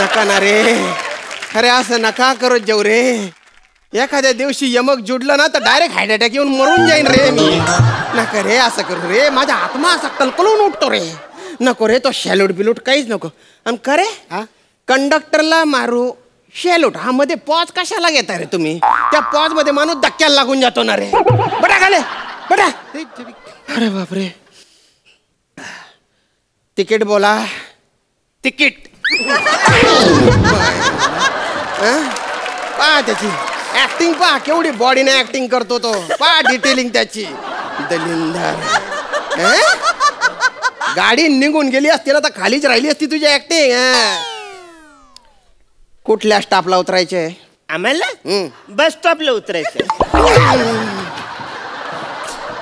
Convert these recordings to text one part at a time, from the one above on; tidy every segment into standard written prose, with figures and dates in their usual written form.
नका ना रे, अरे असं नका करत जाऊ रे. एखाद्या दिवशी यमक जुडलं ना तर डायरेक्ट हार्ट अटॅक येऊन मरून जाईन रे मी. नका रे असं करू रे, माझा आत्मा असा कलकलून उठतो रे. नको रे तो शॅलूट बिलूट काहीच नको. आणि करे कंडक्टरला मारू शेलूट हा मध्ये पॉज कशाला घेता रे तुम्ही? त्या पॉज मध्ये माणूस धक्क्याला लागून जातो ना रे. बटा खाले बटा. अरे बापरे. तिकीट बोला. तिकीट. पहा त्याची ऍक्टिंग, पहा केवढी बॉडीने ऍक्टिंग करतो तो. पहा डिटेलिंग त्याची. दलिंदर गाडी निघून गेली असती ना तर खालीच राहिली असती तुझी ऍक्टिंग. कुठल्या स्टॉपला उतरायचे आम्हाला? बस स्टॉपला उतरायचं.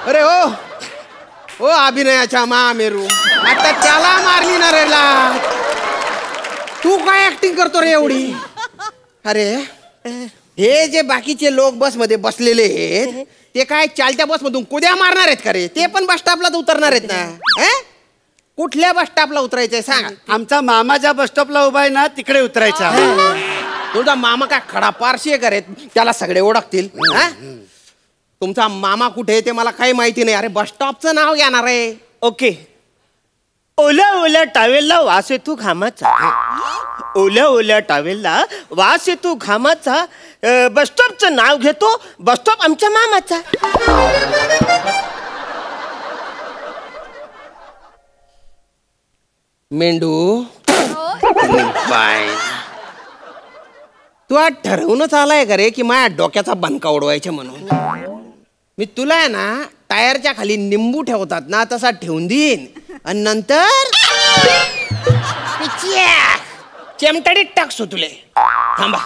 अरे ओ अभिनयाच्या महामेरू, आता त्याला मारली ना रेला. तू काय ऍक्टिंग करतो रे एवढी? अरे हे जे बाकीचे लोक बस मध्ये बसलेले आहेत ते काय चालत्या बस मधून कुद्या मारणार आहेत का रे? ते पण बस स्टॉपला उतरणार आहेत ना. कुठल्या बस स्टॉपला उतरायचंय सांगा. आमचा मामा ज्या बस स्टॉपला उभा आहे ना तिकडे उतरायचा. तुझा मामा काय खडा पारशी आहे का रे? त्याला सगळे ओळखतील. तुमचा मामा कुठे आहे ते मला काही माहिती नाही. अरे बस स्टॉपचं नाव घेणार आहे. ओके. ओल्या ओल्या टावेलला वास येतो घामाचा. ओल्या ओल्या टावेलला वास येतो घामाचा. बस स्टॉपचं नाव घेतो बस स्टॉप आमच्या मामाचा. मेंढू तू आज ठरवूनच आलाय का रे की माझ्या डोक्याचा बनका उडवायचा म्हणून? मी तुला आहे ना टायरच्या खाली निंबू ठेवतात ना तसा ठेवून देईन आणि नंतर चेमटडीत टाकसो तुले. थांबा,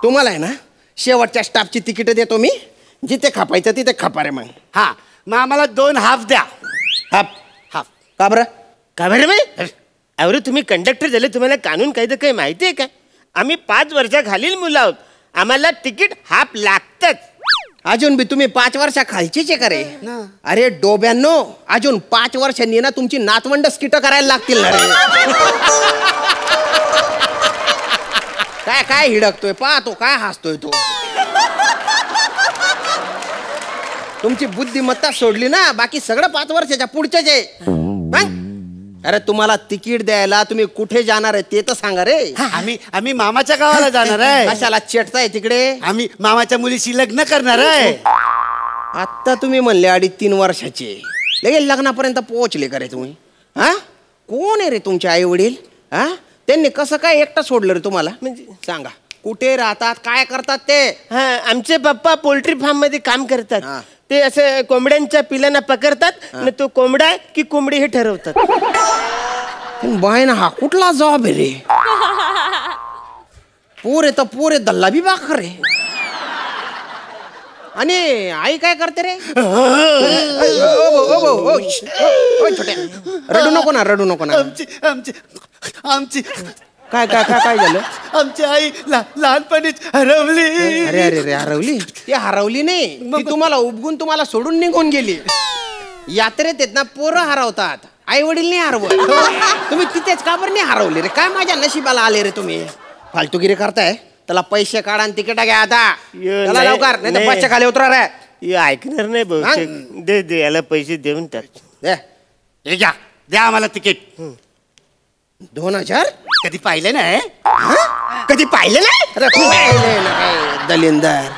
तुम्हाला आहे ना शेवटच्या स्टाफची तिकीट देतो मी. जिथे खापायचं तिथे खापा रे. मग हा मग आम्हाला 2 हाफ द्या. हाफ हाफ का बरं? का बरं बाई? अरे तुम्ही कंडक्टर झाले, तुम्हाला कानून कायदा काही माहिती आहे का? आम्ही 5 वर्षाखालील मुलं आहोत, आम्हाला तिकीट हाफ लागतच. अजून बी तुम्ही 5 वर्षा खालचीच आहे का रे? अरे डोब्यांनो, अजून 5 वर्षांनी ना तुमची नातवंड स्किट करायला लागतील ना रे. काय काय हिडकतोय पाहतो, काय हसतोय तो. तुमची बुद्धिमत्ता सोडली ना बाकी सगळं 5 वर्षाच्या पुढच्याच आहे. अरे तुम्हाला तिकीट द्यायला तुम्ही कुठे जाणार आहे ते तर सांगा रे. आम्ही मामाच्या गावाला जाणार आहे. कशाला चेटताय तिकडे? आम्ही मामाच्या मुलीशी लग्न करणार आहे. आता तुम्ही म्हणले 2.5-3 वर्षाचे लगेच लग्नापर्यंत पोहोचले का रे तुम्ही? कोण आहे रे तुमचे आई वडील? त्यांनी कसं काय एकटं सोडलं रे तुम्हाला? म्हणजे सांगा कुठे राहतात, काय करतात ते? आमचे पप्पा पोल्ट्री फार्म मध्ये काम करतात. ते असे कोंबड्यांच्या पिलांना पकडतात आणि तो कोंबडा आहे की कोंबडी हे ठरवतात. बाय ना हा कुठला जॉब आहे रे? पोरे तर पोरे दल्ला बी बाखर रे. आणि आई काय करते रे? छोट्या रडू नको ना, रडू नको ना. आमची काय काय काय काय झालं? आमची आई लहानपणीच हरवली. अरे अरे हरवली? ती हरवली नाही, ती तुम्हाला उपगून तुम्हाला सोडून निघून गेली. यात्रेत येत ना पोरं हरवतात, आई वडील नाही हरवत. तुम्ही तिथेच का बरं नाही हरवले रे? काय माझ्या नशिबाला आले रे तुम्ही? फालतूगिरी करताय. त्याला पैसे काढा आणि तिकीट घ्या आता. त्याला लवकर, नाही तर पैसे खाली उतरा रे. ऐकणार नाही बहुतेक. दे दे याला पैसे देऊन टाक. हे घ्या, द्या आम्हाला तिकीट. 2000? कधी पाहिले नाही? कधी पाहिले नाही? दलिंदर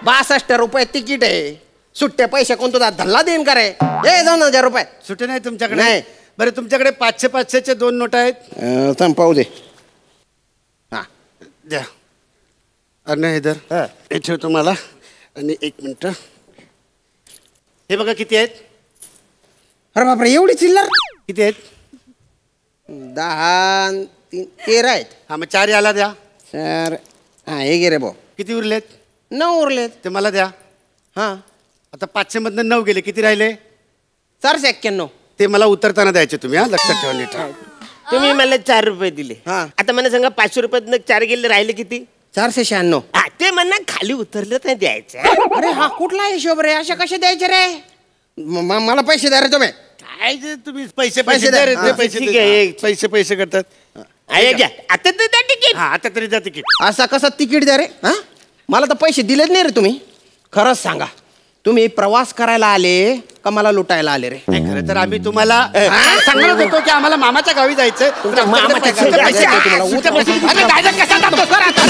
62 रुपये तिकीट आहे. सुट्टे पैसे कोण तुझा धल्ला देईन का रे? 2000 रुपये सुट्टे नाही तुमच्याकडे? नाही. बरं तुमच्याकडे 500-500चे 2 नोट आहेत? पाहू दे. हा द्या. अरे इधर हे ठेव तुम्हाला. आणि 1 मिनिट, हे बघा किती आहेत. अरे बापरे, एवढी चिल्लर? किती आहेत? 10, 13 आहेत. हा मग 4 याला द्या. 4 हा हे गे रे भाऊ. किती उरलेत? 9 उरलेत. ते मला द्या. हा आता 500 मधनं 9 गेले, किती राहिले? 491. ते मला उतरताना द्यायचे तुम्ही. हा लक्षात ठेवा नीट. तुम्ही मला 4 रुपये दिले. आता मला सांगा 500 रुपयात 4 गेले, राहिले किती? 496. ते म्हणा खाली उतरलं तर द्यायचं. अरे हा कुठला हिशोब रे? असे कसे द्यायचे रे? मला पैसे द्या रे तुम्ही. काय तुम्ही पैसे पैसे द्या. पैसे करतात. अरे घ्या आता तर द्या तिकीट. हा आता तरी जा तिकीट. असा कसा तिकीट द्या रे हा मला तर पैसे दिलेच नाही रे तुम्ही. खरंच सांगा तुम्ही प्रवास करायला आले का मला लुटायला आले रे? नाही खरं तर आम्ही तुम्हाला सांगत होतो की आम्हाला मामाच्या गावी जायचं. तुमच्या मामाच्या घरी जायचंय तुम्हाला. अरे दादा कसा जातो सर आता?